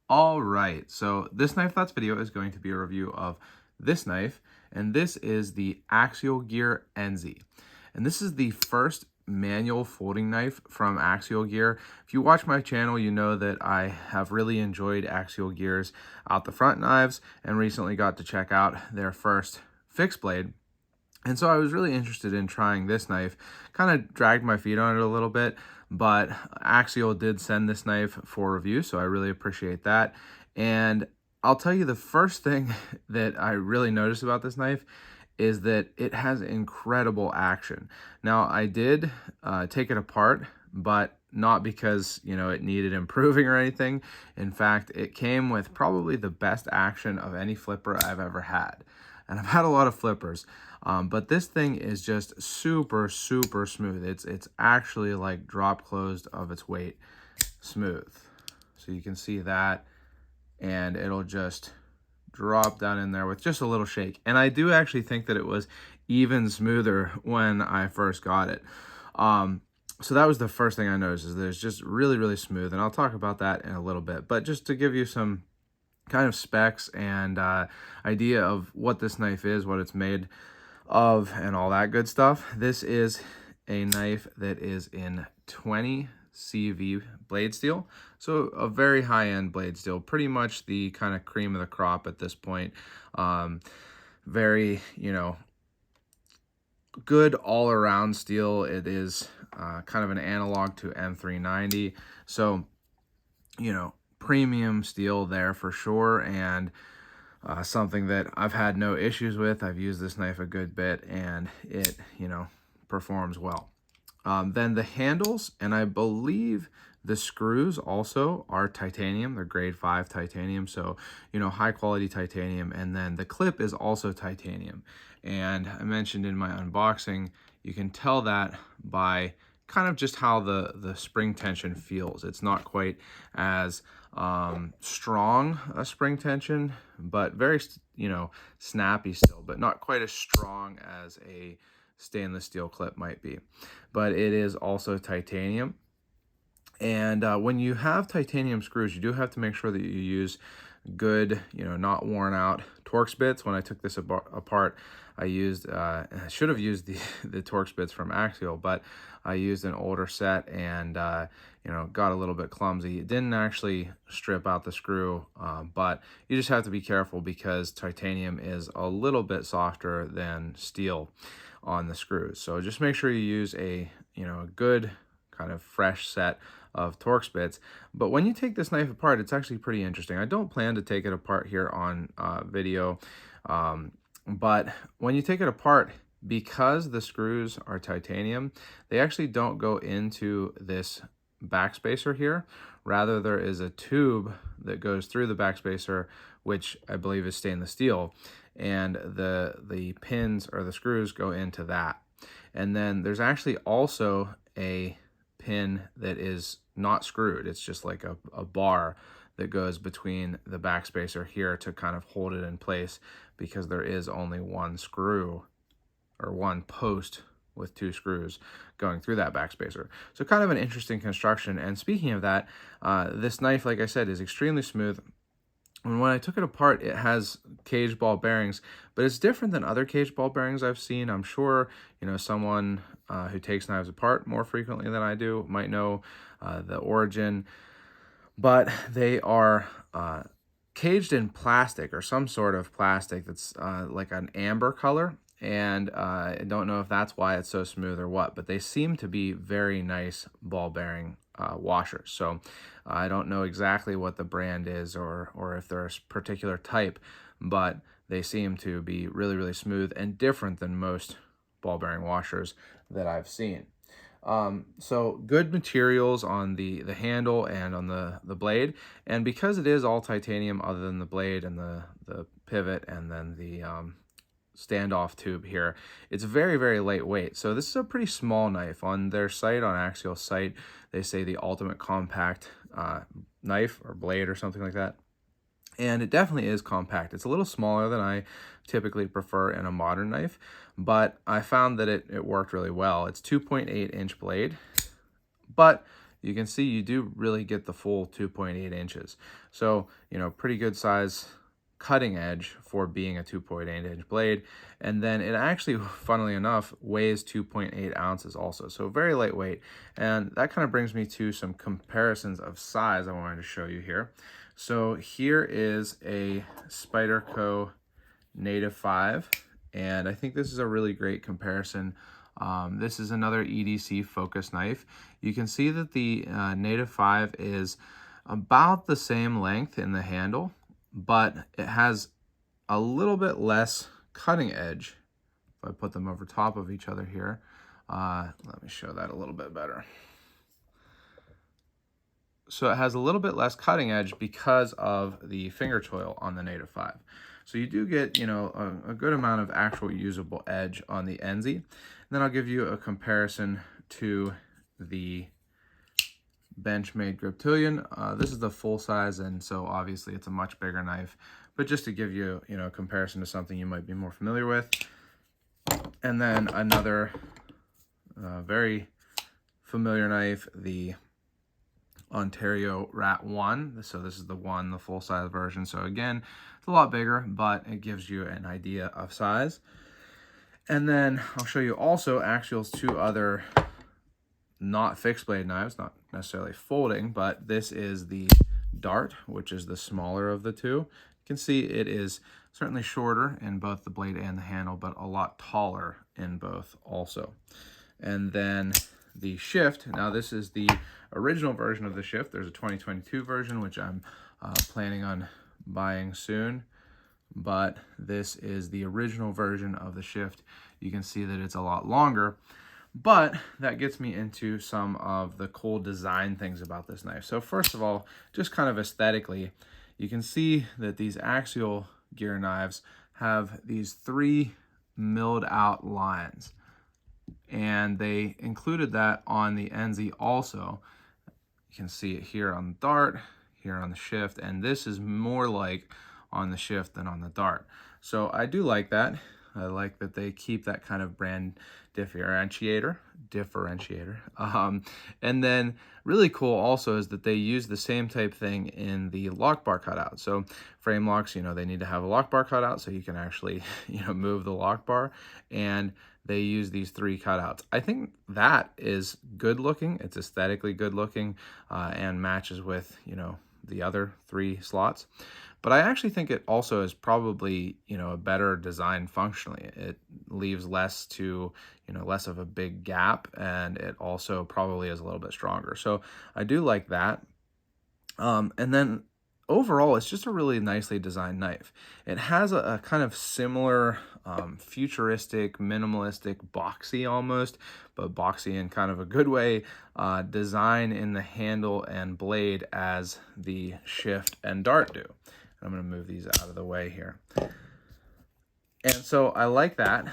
All right, so this Knife Thoughts video is going to be a review of this knife, and this is the Axial Gear Enzi. And this is the first manual folding knife from Axial Gear. If you watch my channel, you know that I have really enjoyed Axial Gear's out the front knives and recently got to check out their first fixed blade. And so I was really interested in trying this knife, kind of dragged my feet on it a little bit, but Axial did send this knife for review, so I really appreciate that. And I'll tell you the first thing that I really noticed about this knife is that it has incredible action. Now, I did take it apart, but not because, it needed improving or anything. In fact, it came with probably the best action of any flipper I've ever had. And I've had a lot of flippers, but this thing is just super, super smooth. It's actually like drop closed of its weight smooth. So you can see that, and it'll just drop down in there with just a little shake. And I do actually think that it was even smoother when I first got it. So that was the first thing I noticed, is that it's just really, really smooth. And I'll talk about that in a little bit. But just to give you some kind of specs and idea of what this knife is, what it's made of, and all that good stuff. This is a knife that is in 20 CV blade steel, so a very high-end blade steel, pretty much the kind of cream of the crop at this point. Very, good all-around steel. It is kind of an analog to M390, so premium steel there for sure, and something that I've had no issues with. I've used this knife a good bit, and it, performs well. Then the handles, and I believe the screws also are titanium. They're grade 5 titanium, so, high quality titanium. And then the clip is also titanium. And I mentioned in my unboxing, you can tell that by kind of just how the spring tension feels. It's not quite as strong a spring tension, but very, snappy still, but not quite as strong as a stainless steel clip might be. But it is also titanium. And when you have titanium screws, you do have to make sure that you use good, not worn out Torx bits. When I took this apart, I used, I should have used the Torx bits from Axial, but I used an older set and, got a little bit clumsy. It didn't actually strip out the screw, but you just have to be careful because titanium is a little bit softer than steel on the screws. So just make sure you use a, a good kind of fresh set of Torx bits. But when you take this knife apart, it's actually pretty interesting. I don't plan to take it apart here on video, but when you take it apart, because the screws are titanium, they actually don't go into this backspacer here. Rather, there is a tube that goes through the backspacer, which I believe is stainless steel, and the pins or the screws go into that. And then there's actually also a pin that is not screwed. It's just like a bar that goes between the backspacer here to kind of hold it in place, because there is only one screw or one post with 2 screws going through that backspacer. So kind of an interesting construction. And speaking of that, this knife, like I said, is extremely smooth. And when I took it apart, it has cage ball bearings, but it's different than other cage ball bearings I've seen. I'm sure, someone who takes knives apart more frequently than I do might know the origin, but they are caged in plastic or some sort of plastic that's like an amber color. And I don't know if that's why it's so smooth or what, but they seem to be very nice ball bearing washers. So I don't know exactly what the brand is or if they're a particular type, but they seem to be really, really smooth and different than most ball bearing washers that I've seen. So good materials on the handle and on the blade. And because it is all titanium other than the blade and the pivot and then the standoff tube here, it's very, very lightweight. So this is a pretty small knife. On their site, on Axial's site, they say the ultimate compact knife or blade or something like that. And it definitely is compact. It's a little smaller than I typically prefer in a modern knife, but I found that it worked really well. It's 2.8-inch blade, but you can see you do really get the full 2.8 inches. So, you know, pretty good size cutting edge for being a 2.8 inch blade. And then it actually, funnily enough, weighs 2.8 ounces also. So very lightweight. And that kind of brings me to some comparisons of size I wanted to show you here. So here is a Spyderco Native 5. And I think this is a really great comparison. This is another EDC focus knife. You can see that the Native 5 is about the same length in the handle, but it has a little bit less cutting edge. If I put them over top of each other here, let me show that a little bit better. So it has a little bit less cutting edge because of the finger choil on the Native 5. So you do get, you know, a good amount of actual usable edge on the Enzi. And then I'll give you a comparison to the Benchmade Griptilian. This is the full size, and so obviously it's a much bigger knife. But just to give you, you know, a comparison to something you might be more familiar with. And then another very familiar knife, the Ontario Rat 1. So this is the one, the full size version. So again, it's a lot bigger, but it gives you an idea of size. And then I'll show you also Axial's two other not fixed blade knives, not necessarily folding, but this is the Dart, which is the smaller of the two. You can see it is certainly shorter in both the blade and the handle, but a lot taller in both also. And then the Shift, now this is the original version of the Shift. There's a 2022 version, which I'm planning on buying soon, but this is the original version of the Shift. You can see that it's a lot longer, but that gets me into some of the cool design things about this knife. So first of all, just kind of aesthetically, you can see that these Axial gear knives have these 3 milled out lines, and they included that on the Enzi also. You can see it here on the Dart, here on the Shift, and this is more like on the Shift than on the Dart. So I do like that. I like that they keep that kind of brand differentiator. And then really cool also is that they use the same type thing in the lock bar cutout. So frame locks, you know, they need to have a lock bar cutout so you can actually, you know, move the lock bar. And they use these 3 cutouts. I think that is good looking. It's aesthetically good looking and matches with, you know, the other 3 slots. But I actually think it also is probably, you know, a better design functionally. It leaves less to, you know, less of a big gap, and it also probably is a little bit stronger. So I do like that. And then overall, it's just a really nicely designed knife. It has a kind of similar futuristic, minimalistic, boxy almost, but boxy in kind of a good way, design in the handle and blade as the Shift and Dart do. I'm going to move these out of the way here. And so I like that.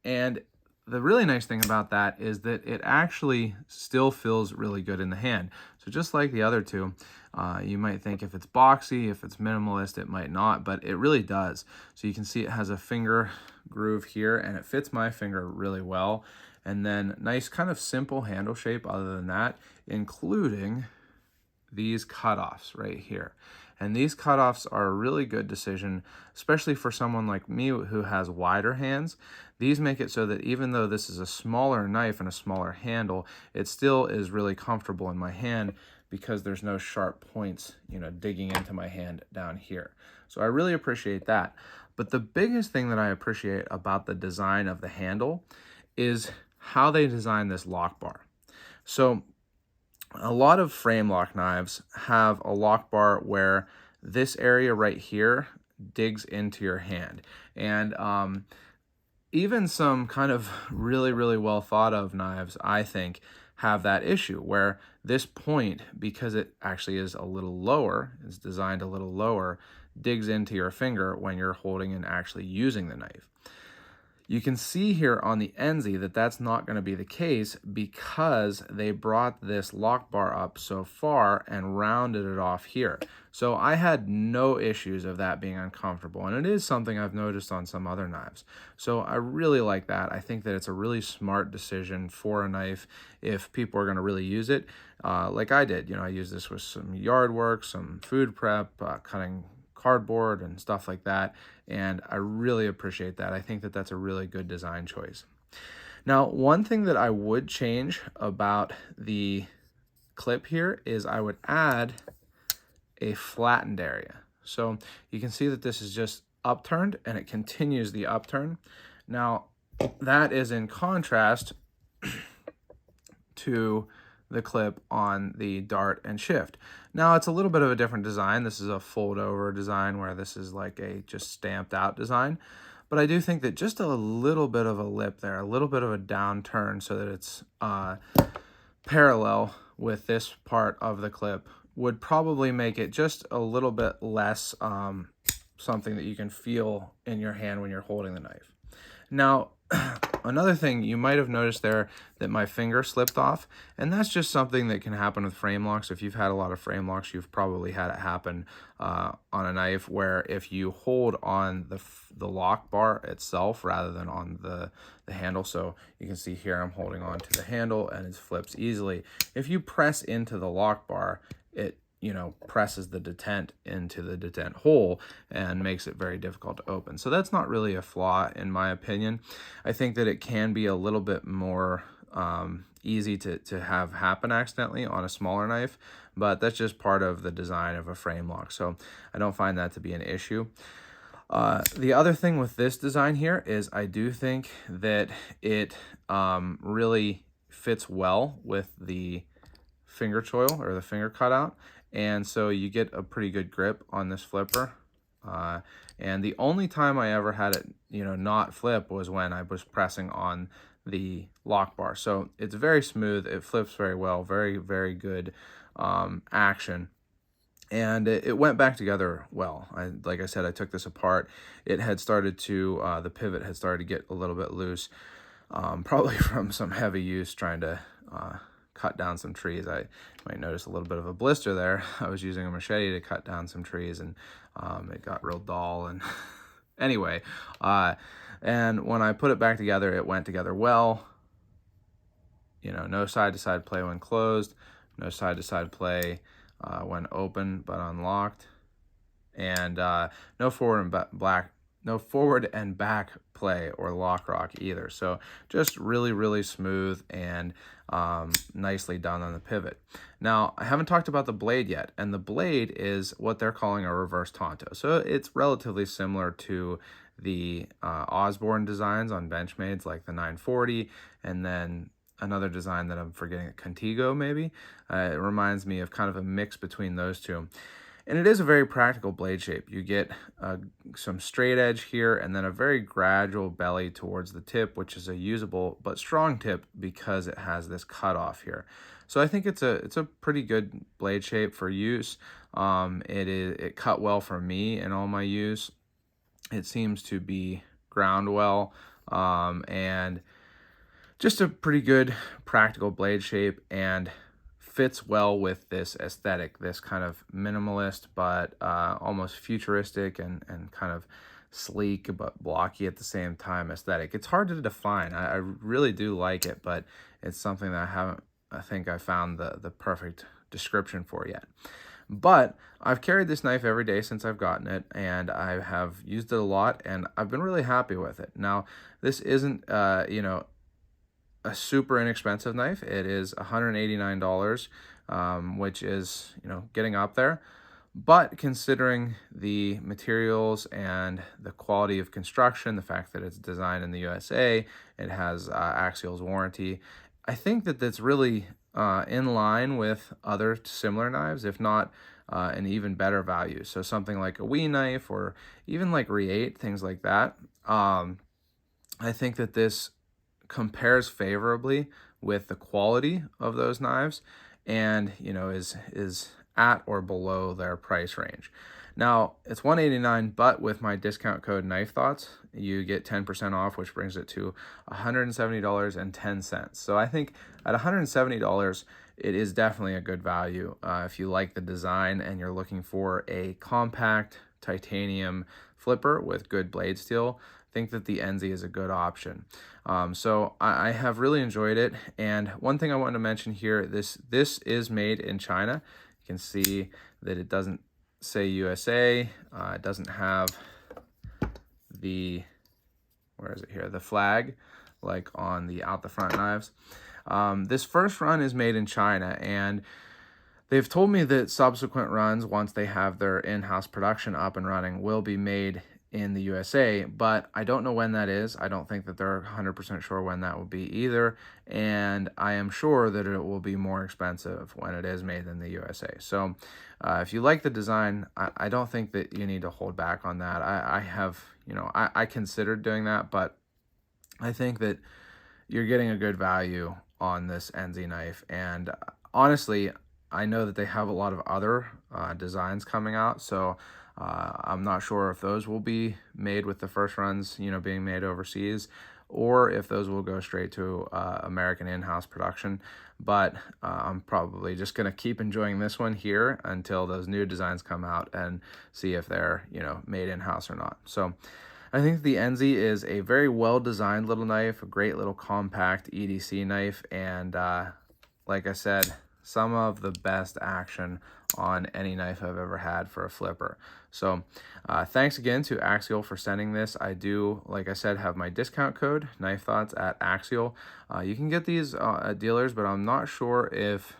And the really nice thing about that is that it actually still feels really good in the hand. So just like the other two, you might think if it's boxy, if it's minimalist, it might not, but it really does. So you can see it has a finger groove here, and it fits my finger really well. And then nice kind of simple handle shape other than that, including these cutoffs right here. And these cutoffs are a really good decision, especially for someone like me who has wider hands. These make it so that even though this is a smaller knife and a smaller handle, it still is really comfortable in my hand because there's no sharp points, you know, digging into my hand down here. So I really appreciate that. But the biggest thing that I appreciate about the design of the handle is how they design this lock bar. So a lot of frame lock knives have a lock bar where this area right here digs into your hand. And even some kind of really, really well thought of knives, I think, have that issue where this point, because it actually is a little lower, is designed a little lower, digs into your finger when you're holding and actually using the knife. You can see here on the Enzi that that's not going to be the case because they brought this lock bar up so far and rounded it off here. So I had no issues of that being uncomfortable, and it is something I've noticed on some other knives. So I really like that. I think that it's a really smart decision for a knife if people are going to really use it, like I did. I used this with some yard work, some food prep, cutting cardboard and stuff like that, and I really appreciate that. I think that that's a really good design choice. Now, one thing that I would change about the clip here is I would add a flattened area. So you can see that this is just upturned and it continues the upturn. Now, that is in contrast to the clip on the dart and shift. Now it's a little bit of a different design. This is a fold over design where this is like a just stamped out design. But I do think that just a little bit of a lip there, a little bit of a downturn so that it's parallel with this part of the clip would probably make it just a little bit less something that you can feel in your hand when you're holding the knife. Now, another thing you might have noticed there that my finger slipped off, and that's just something that can happen with frame locks. If you've had a lot of frame locks, you've probably had it happen on a knife where if you hold on the lock bar itself rather than on the handle, so you can see here I'm holding on to the handle and it flips easily. If you press into the lock bar, it presses the detent into the detent hole and makes it very difficult to open. So that's not really a flaw in my opinion. I think that it can be a little bit more easy to have happen accidentally on a smaller knife, but that's just part of the design of a frame lock. So I don't find that to be an issue. The other thing with this design here is I do think that it really fits well with the finger choil or the finger cutout. And so you get a pretty good grip on this flipper. And the only time I ever had it, not flip was when I was pressing on the lock bar. So it's very smooth. It flips very well. Very, very good action. And it went back together well. Like I said, I took this apart. It had started to, the pivot had started to get a little bit loose, probably from some heavy use trying to cut down some trees. I might notice a little bit of a blister there. I was using a machete to cut down some trees and it got real dull. And anyway, and when I put it back together, it went together well. No side-to-side play when closed, no side-to-side play when open but unlocked, and no forward and back play or lock rock either. So just really, really smooth and nicely done on the pivot. Now, I haven't talked about the blade yet, and the blade is what they're calling a reverse Tonto. So it's relatively similar to the Osborne designs on Benchmades, like the 940, and then another design that I'm forgetting, Contigo maybe. It reminds me of kind of a mix between those two. And it is a very practical blade shape. You get some straight edge here and then a very gradual belly towards the tip, which is a usable but strong tip because it has this cutoff here. So I think it's a pretty good blade shape for use. It cut well for me in all my use. It seems to be ground well, and just a pretty good practical blade shape, and fits well with this aesthetic, this kind of minimalist but almost futuristic and kind of sleek but blocky at the same time aesthetic. It's hard to define. I really do like it, but it's something that I think I found the perfect description for yet. But I've carried this knife every day since I've gotten it, and I have used it a lot, and I've been really happy with it. Now, this isn't, a super inexpensive knife. It is $189, which is, getting up there. But considering the materials and the quality of construction, the fact that it's designed in the USA, it has Axial's warranty, I think that that's really in line with other similar knives, if not an even better value. So something like a Wee knife or even like Re8, things like that. I think that this compares favorably with the quality of those knives, and is at or below their price range. Now, it's $189, but with my discount code Knife Thoughts, you get 10% off, which brings it to $170.10. So I think at $170, it is definitely a good value if you like the design and you're looking for a compact titanium flipper with good blade steel. I think that the Enzi is a good option. So I have really enjoyed it. And one thing I wanted to mention here, this is made in China. You can see that it doesn't say USA. It doesn't have the, where is it here? The flag, like on the out the front knives. This first run is made in China, and they've told me that subsequent runs, once they have their in-house production up and running, will be made in the USA, but I don't know when that is. I don't think that they're 100% sure when that will be either, and I am sure that it will be more expensive when it is made in the USA. So if you like the design, I don't think that you need to hold back on that. I have, I considered doing that, but I think that you're getting a good value on this Enzi knife, and honestly, I know that they have a lot of other designs coming out, so I'm not sure if those will be made with the first runs, being made overseas, or if those will go straight to American in-house production. But I'm probably just going to keep enjoying this one here until those new designs come out and see if they're, made in-house or not. So I think the Enzi is a very well-designed little knife, a great little compact EDC knife, and like I said, some of the best action on any knife I've ever had for a flipper. So thanks again to Axial for sending this. I do, like I said, have my discount code, Knife Thoughts at Axial. You can get these at dealers, but I'm not sure if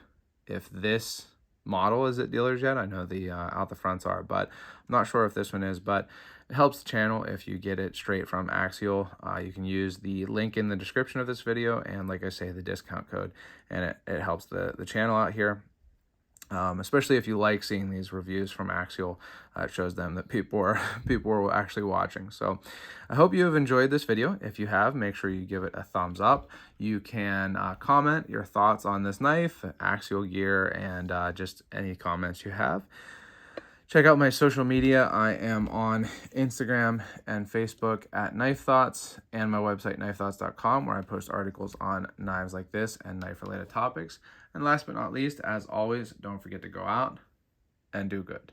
this model is at dealers yet. I know the out the fronts are, but I'm not sure if this one is, but it helps the channel if you get it straight from Axial. You can use the link in the description of this video and, like I say, the discount code, and it helps the channel out here. Especially if you like seeing these reviews from Axial. It shows them that people are actually watching. So I hope you have enjoyed this video. If you have, make sure you give it a thumbs up. You can comment your thoughts on this knife, Axial gear, and just any comments you have. Check out my social media. I am on Instagram and Facebook at Knife Thoughts, and my website, knifethoughts.com, where I post articles on knives like this and knife-related topics. And last but not least, as always, don't forget to go out and do good.